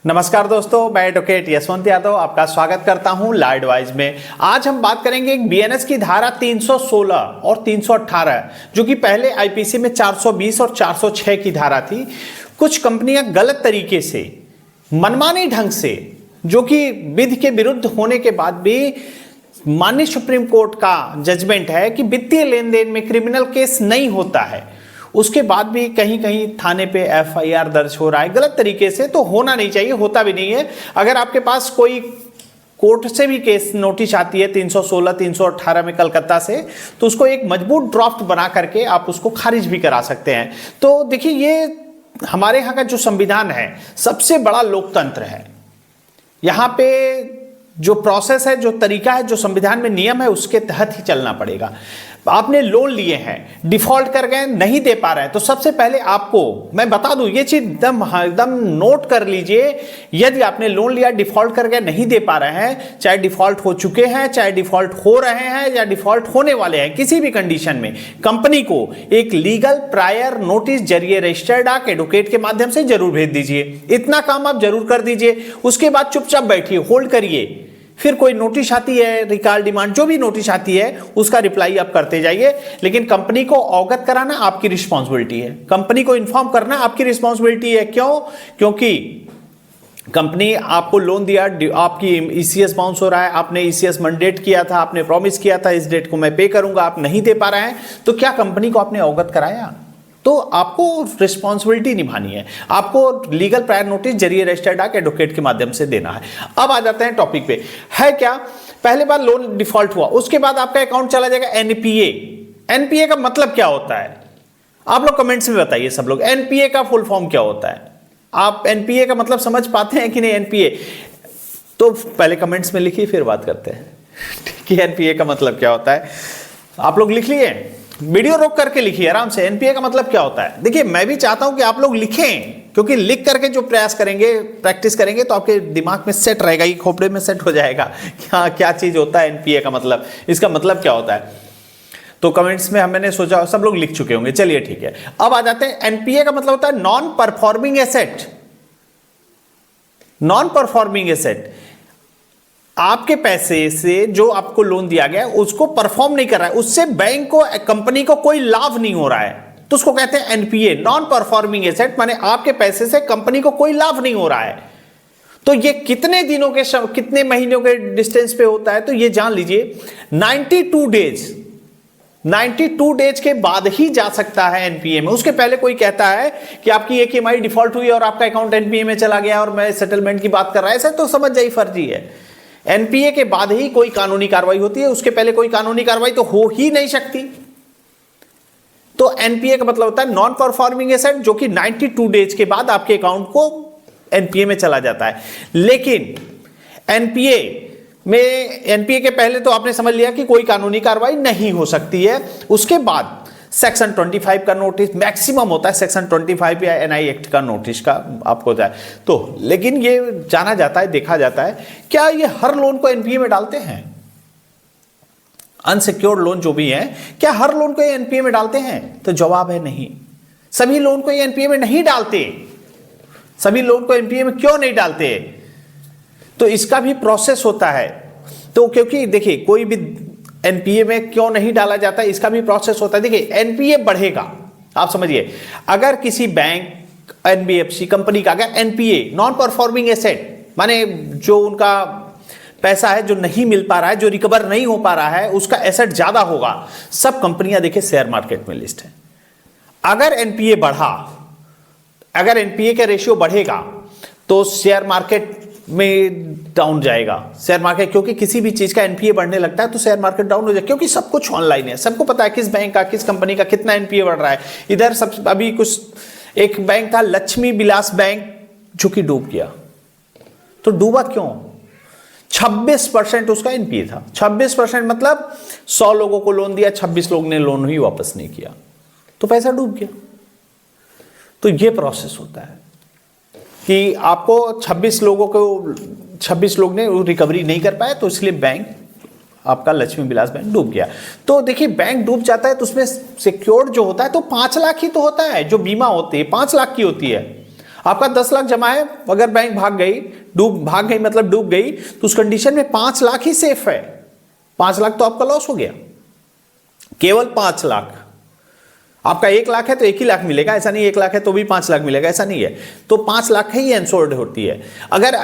नमस्कार दोस्तों, मैं एडवोकेट यशवंत यादव आपका स्वागत करता हूं लॉ एडवाइज में। आज हम बात करेंगे एक बीएनएस की धारा 316 और 318 जो कि पहले आईपीसी में 420 और 406 की धारा थी। कुछ कंपनियां गलत तरीके से, मनमानी ढंग से, जो कि विधि के विरुद्ध होने के बाद भी माननीय सुप्रीम कोर्ट का जजमेंट है कि वित्तीय लेन देन में क्रिमिनल केस नहीं होता है, उसके बाद भी कहीं कहीं थाने पे एफआईआर दर्ज हो रहा है गलत तरीके से। तो होना नहीं चाहिए, होता भी नहीं है। अगर आपके पास कोई कोर्ट से भी केस नोटिस आती है 316 318 में कलकत्ता से, तो उसको एक मजबूत ड्राफ्ट बना करके आप उसको खारिज भी करा सकते हैं। तो देखिए, ये हमारे यहाँ का जो संविधान है सबसे बड़ा लोकतंत्र है। यहाँ पे जो प्रोसेस है, जो तरीका है, जो संविधान में नियम है, उसके तहत ही चलना पड़ेगा। आपने लोन लिए हैं, डिफॉल्ट कर गए, नहीं दे पा रहे हैं, तो सबसे पहले आपको मैं बता दूं, ये चीज एकदम नोट कर लीजिए। यदि आपने लोन लिया, डिफॉल्ट कर गए, नहीं दे पा रहे हैं, चाहे डिफॉल्ट हो चुके हैं, चाहे डिफॉल्ट हो रहे हैं या डिफॉल्ट होने वाले हैं, किसी भी कंडीशन में कंपनी को एक लीगल प्रायर नोटिस जरिए रजिस्टर्ड डाक एडवोकेट के माध्यम से जरूर भेज दीजिए। इतना काम आप जरूर कर दीजिए। उसके बाद चुपचाप बैठिए, होल्ड करिए। फिर कोई नोटिस आती है, रिकॉल डिमांड, जो भी नोटिस आती है उसका रिप्लाई आप करते जाइए। लेकिन कंपनी को अवगत कराना आपकी रिस्पॉन्सिबिलिटी है, कंपनी को इन्फॉर्म करना आपकी रिस्पॉन्सिबिलिटी है। क्यों? क्योंकि कंपनी आपको लोन दिया, आपकी ईसीएस बाउंस हो रहा है, आपने ईसीएस मैंडेट किया था, आपने प्रॉमिस किया था इस डेट को मैं पे करूंगा, आप नहीं दे पा रहे हैं, तो क्या कंपनी को आपने अवगत कराया? तो आपको रिस्पॉन्सिबिलिटी निभानी है, आपको लीगल प्रायर नोटिस जरिए रजिस्टर्ड डाक एडवोकेट के माध्यम से देना है। अब आ जाते हैं टॉपिक पे। है क्या? पहले बार लोन डिफॉल्ट हुआ, उसके बाद आपका अकाउंट चला जाएगा एनपीए। एनपीए का मतलब क्या होता है? आप लोग कमेंट्स में बताइए सब लोग, एनपीए का फुल फॉर्म क्या होता है? आप एनपीए का मतलब समझ पाते हैं कि नहीं? एनपीए तो पहले कमेंट्स में लिखिए, फिर बात करते हैं कि एनपीए का मतलब क्या होता है। आप लोग लिख लिए? वीडियो रोक करके लिखिए आराम से, एनपीए का मतलब क्या होता है। देखिए, मैं भी चाहता हूं कि आप लोग लिखें, क्योंकि लिख करके जो प्रयास करेंगे, प्रैक्टिस करेंगे, तो आपके दिमाग में सेट रहेगा, ये खोपड़े में सेट हो जाएगा क्या क्या चीज होता है एनपीए का मतलब, इसका मतलब क्या होता है। तो कमेंट्स में मैंने सोचा सब लोग लिख चुके होंगे, चलिए ठीक है। अब आ जाते हैं, एनपीए का मतलब होता है non performing asset. Non performing asset, आपके पैसे से जो आपको लोन दिया गया उसको परफॉर्म नहीं कर रहा है, उससे बैंक को, कंपनी को कोई लाभ नहीं हो रहा है, तो उसको कहते हैं एनपीए, नॉन परफॉर्मिंग एसेट। माने आपके पैसे से कंपनी को कोई लाभ नहीं हो रहा है। तो ये कितने दिनों के, कितने महीनों के डिस्टेंस पे होता है? तो ये जान लीजिए 92 डेज, 92 डेज के बाद ही जा सकता है एनपीए में। उसके पहले कोई कहता है कि आपकी एक ईएमआई डिफॉल्ट हुई और आपका अकाउंट एनपीए में चला गया और मैं सेटलमेंट की बात कर रहा है, ऐसा तो समझ जाइए फर्जी है। एनपीए के बाद ही कोई कानूनी कार्रवाई होती है, उसके पहले कोई कानूनी कार्रवाई तो हो ही नहीं सकती। तो एनपीए का मतलब होता है नॉन परफॉर्मिंग एसेट, जो कि 92 डेज के बाद आपके अकाउंट को एनपीए में चला जाता है। लेकिन एनपीए में, एनपीए के पहले तो आपने समझ लिया कि कोई कानूनी कार्रवाई नहीं हो सकती है। उसके बाद सेक्शन 25 का नोटिस मैक्सिमम होता है, सेक्शन 25 या एनआई एक्ट का नोटिस का आपको जाए तो। लेकिन ये जाना जाता है, देखा जाता है, क्या ये हर लोन को एनपीए में डालते हैं? अनसिक्योर्ड लोन जो भी है, क्या हर लोन को एनपीए में डालते हैं? तो जवाब है नहीं। सभी लोन को एनपीए में नहीं डालते। सभी लोन को एनपीए में क्यों नहीं डालते? तो इसका भी प्रोसेस होता है। तो क्योंकि देखिए, कोई भी एनपीए में क्यों नहीं डाला जाता है, इसका भी प्रोसेस होता है। देखिए, एनपीए बढ़ेगा, आप समझिए, अगर किसी बैंक, एनबीएफसी कंपनी का अगर एनपीए, नॉन परफॉर्मिंग एसेट, माने जो उनका पैसा है जो नहीं मिल पा रहा है, जो रिकवर नहीं हो पा रहा है, उसका एसेट ज्यादा होगा। सब कंपनियां देखिए शेयर मार्केट में लिस्ट है। अगर एनपीए बढ़ा, अगर एनपीए का रेशियो बढ़ेगा तो शेयर मार्केट में डाउन जाएगा। शेयर मार्केट, क्योंकि किसी भी चीज का एनपीए बढ़ने लगता है तो शेयर मार्केट डाउन हो जाएगा, क्योंकि सब कुछ ऑनलाइन है, सबको पता है किस बैंक का, किस कंपनी का कितना एनपीए बढ़ रहा है। इधर सब, अभी कुछ एक बैंक था लक्ष्मी विलास बैंक, जो कि डूब गया। तो डूबा क्यों? 26% उसका एनपीए था। 26% मतलब 100 लोगों को लोन दिया, 26 लोग ने लोन ही वापस नहीं किया, तो पैसा डूब गया। तो ये प्रोसेस होता है कि आपको 26 लोगों को, 26 लोग ने रिकवरी नहीं कर पाए, तो इसलिए बैंक, आपका लक्ष्मी विलास बैंक डूब गया। तो देखिए, बैंक डूब जाता है तो उसमें सिक्योर्ड जो होता है तो 5 लाख ही तो होता है, जो बीमा होती है 5 लाख की होती है। आपका 10 लाख जमा है, अगर बैंक भाग गई मतलब डूब गई, तो उस कंडीशन में 5 लाख ही सेफ है। 5 लाख तो आपका लॉस हो गया, केवल 5 लाख। आपका 1 लाख है तो 1 ही लाख मिलेगा, ऐसा नहीं 1 लाख है तो भी 5 लाख मिलेगा, ऐसा नहीं है। तो 5 लाख ही इंश्योर्ड होती है। अगर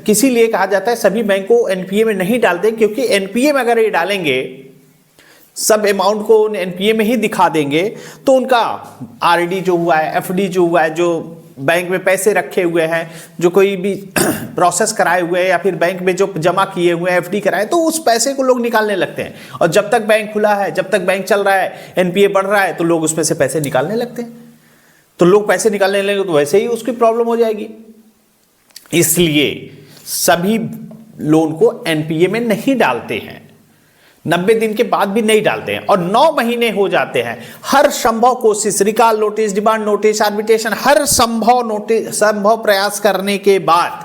किसी लिए कहा जाता है सभी बैंक को एनपीए में नहीं डालते, क्योंकि एनपीए में अगर ये डालेंगे, सब अमाउंट को एनपीए में ही दिखा देंगे, तो उनका आरडी जो हुआ है, एफडी जो हुआ है, जो बैंक में पैसे रखे हुए हैं, जो कोई भी प्रोसेस कराए हुए हैं या फिर बैंक में जो जमा किए हुए हैं, एफडी कराए, तो उस पैसे को लोग निकालने लगते हैं। और जब तक बैंक खुला है, जब तक बैंक चल रहा है, एनपीए बढ़ रहा है, तो लोग उसमें से पैसे निकालने लगते हैं। तो लोग पैसे निकालने लगेंगे तो वैसे ही उसकी प्रॉब्लम हो जाएगी। इसलिए सभी लोन को एनपीए में नहीं डालते हैं, 90 दिन के बाद भी नहीं डालते हैं, और 9 महीने हो जाते हैं। हर संभव कोशिश, recall notice, demand notice, arbitration, हर संभव प्रयास करने के बाद,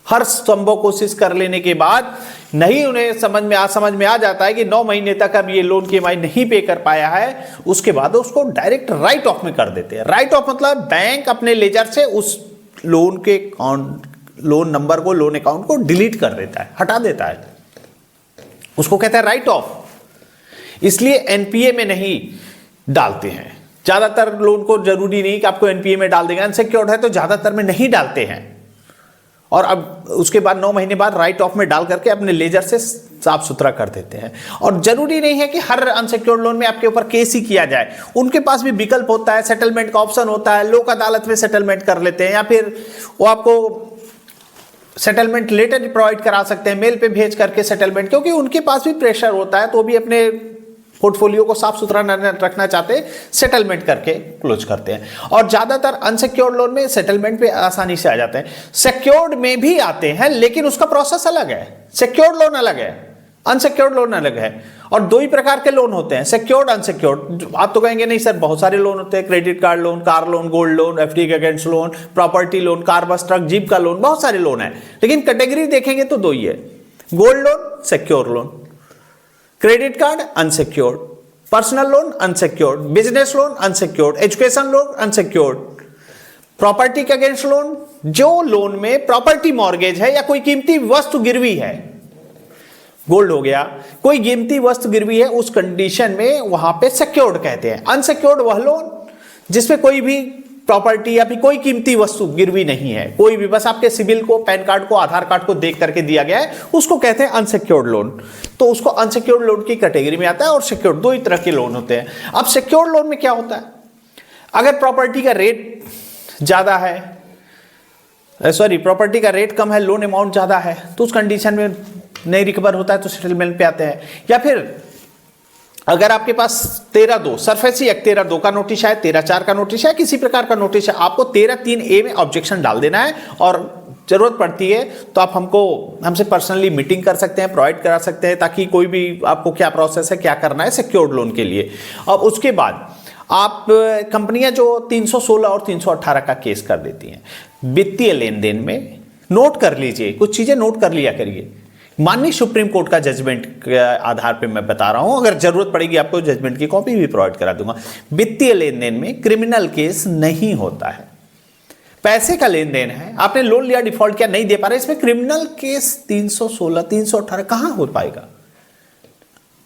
हर संभव कोशिश कर लेने के बाद नहीं उन्हें समझ में आ जाता है कि 9 महीने तक अब ये लोन की ईएमआई नहीं पे कर पाया है, उसके बाद उसको डायरेक्ट राइट ऑफ में कर देते हैं। राइट ऑफ मतलब बैंक अपने लेजर से उस लोन के लोन नंबर को, लोन अकाउंट को डिलीट कर देता है, हटा देता है, उसको कहते हैं राइट ऑफ। इसलिए एनपीए में नहीं डालते हैं। ज्यादातर लोन को जरूरी नहीं कि आपको एनपीए में डाल देंगे, अनसिक्योर्ड है तो ज्यादातर में नहीं डालते हैं, और अब उसके बाद 9 महीने बाद राइट ऑफ में डाल करके अपने लेजर से साफ सुथरा कर देते हैं। और जरूरी नहीं है कि हर अनसिक्योर्ड लोन में आपके ऊपर केस ही किया जाए, उनके पास भी विकल्प होता है, सेटलमेंट का ऑप्शन होता है, लोक अदालत में सेटलमेंट कर लेते हैं, या फिर वो आपको सेटलमेंट लेटर प्रोवाइड करा सकते हैं, मेल पे भेज करके सेटलमेंट, क्योंकि उनके पास भी प्रेशर होता है, तो भी अपने पोर्टफोलियो को साफ सुथरा रखना चाहते, सेटलमेंट करके क्लोज करते हैं। और ज्यादातर अनसिक्योर्ड लोन में सेटलमेंट पे आसानी से आ जाते हैं। सिक्योर्ड में भी आते हैं, लेकिन उसका प्रोसेस अलग है। सिक्योर्ड लोन अलग है, अनसिक्योर्ड लोन अलग है, और 2 ही प्रकार के लोन होते हैं, सिक्योर्ड, अनसिक्योर्ड। आप तो कहेंगे नहीं सर, बहुत सारे लोन होते हैं, credit card loan, car loan, gold loan, FD के against loan, property loan, car, bus, truck, jeep का लोन, बहुत सारे लोन है, लेकिन कैटेगरी देखेंगे तो 2 ही है, gold loan, secure loan, credit card unsecured, personal loan unsecured, business loan unsecured, education loan unsecured, property के अगेंस्ट लोन, जो लोन में प्रॉपर्टी मॉर्गेज है या कोई कीमती वस्तु गिरवी है, गोल्ड हो गया, कोई कीमती वस्तु गिरवी है, उस कंडीशन में वहां पे सिक्योर्ड कहते हैं। अनसिक्योर्ड वह लोन जिसमें कोई भी प्रॉपर्टी या फिर कोई कीमती वस्तु गिरवी नहीं है, कोई भी, बस आपके सिविल को, पैन कार्ड को, आधार कार्ड को देख करके दिया गया है, उसको कहते हैं अनसिक्योर्ड लोन। तो उसको अनसिक्योर्ड लोन की कैटेगरी में आता है। और सिक्योर्ड 2 ही तरह के लोन होते हैं। अब सिक्योर्ड लोन में क्या होता है, अगर प्रॉपर्टी का रेट ज्यादा है, प्रॉपर्टी का रेट कम है, लोन अमाउंट ज्यादा है, तो उस कंडीशन में नहीं रिकवर होता है, तो सेटलमेंट पे आते हैं। या फिर अगर आपके पास 13(2) सरफेसी एक्ट 13(2) का नोटिस है, 13(4) का नोटिस है, किसी प्रकार का नोटिस है, आपको 13(3)A में ऑब्जेक्शन डाल देना है, और जरूरत पड़ती है तो आप हमसे पर्सनली मीटिंग कर सकते हैं, प्रोवाइड करा सकते हैं, ताकि कोई भी आपको क्या प्रोसेस है, क्या करना है सिक्योर्ड लोन के लिए। अब उसके बाद आप कंपनियां जो 316 और 318 का केस कर देती हैं वित्तीय लेन देन में, नोट कर लीजिए, कुछ चीजें नोट कर लिया करिए। माननीय सुप्रीम कोर्ट का जजमेंट के आधार पे मैं बता रहा हूं, अगर जरूरत पड़ेगी आपको जजमेंट की कॉपी भी प्रोवाइड करा दूंगा। वित्तीय लेन देन में क्रिमिनल केस नहीं होता है, पैसे का लेन देन है, आपने लोन लिया, डिफॉल्ट किया, नहीं दे पा रहे, इसमें क्रिमिनल केस 316 318 कहां हो पाएगा।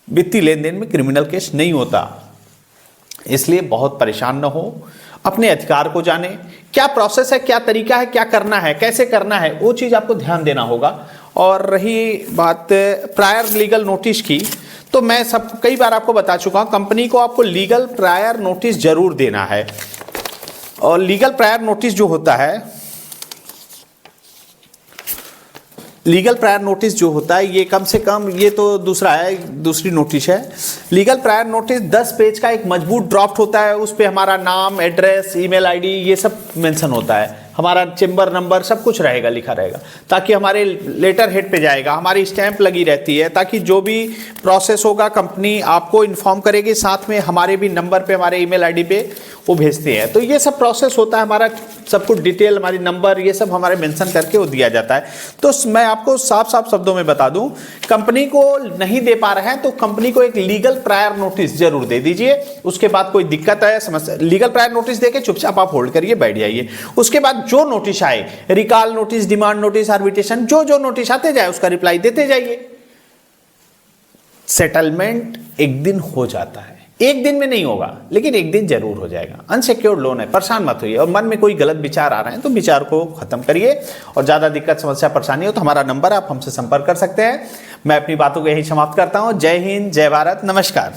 वित्तीय लेन देन में क्रिमिनल केस नहीं होता, इसलिए बहुत परेशान न हो, अपने अधिकार को जाने, क्या प्रोसेस है, क्या तरीका है, क्या करना है, कैसे करना है, वो चीज आपको ध्यान देना होगा। और रही बात प्रायर लीगल नोटिस की, तो मैं कई बार आपको बता चुका हूं, कंपनी को आपको लीगल प्रायर नोटिस जरूर देना है। और लीगल प्रायर नोटिस जो होता है, लीगल प्रायर नोटिस जो होता है, ये कम से कम, ये तो दूसरा है, दूसरी नोटिस है। लीगल प्रायर नोटिस 10 पेज का एक मजबूत ड्राफ्ट होता है, उस पे हमारा नाम, एड्रेस, ईमेल आईडी, ये सब मेंशन होता है, हमारा चेंबर नंबर सब कुछ रहेगा, लिखा रहेगा, ताकि हमारे लेटर हेड पे जाएगा, हमारी स्टैंप लगी रहती है, ताकि जो भी प्रोसेस होगा कंपनी आपको इन्फॉर्म करेगी, साथ में हमारे भी नंबर पे, हमारे ईमेल आईडी पे वो भेजते हैं। तो ये सब प्रोसेस होता है, हमारा सब कुछ डिटेल, हमारी नंबर, ये सब हमारे मेंशन करके वो दिया जाता है। तो मैं आपको साफ साफ शब्दों में बता दूं, कंपनी को नहीं दे पा रहे हैं तो कंपनी को एक लीगल प्रायर नोटिस जरूर दे दीजिए। उसके बाद कोई दिक्कत है, समस्या, लीगल प्रायर नोटिस देके चुपचाप आप होल्ड करिए, बैठ जाइए। उसके बाद जो नोटिस आए, recall notice, demand notice, arbitration, जो नोटिस आते जाए उसका रिप्लाई देते जाइए। सेटलमेंट एक दिन हो जाता है, एक दिन में नहीं होगा लेकिन एक दिन जरूर हो जाएगा। अनसिक्योर्ड लोन है, परेशान मत होइए। और मन में कोई गलत विचार आ रहे हैं तो विचार को खत्म करिए। और ज्यादा दिक्कत, समस्या, परेशानी हो तो हमारा नंबर, आप हमसे संपर्क कर सकते हैं। मैं अपनी बातों को यही समाप्त करता हूं। जय हिंद, जय भारत, नमस्कार।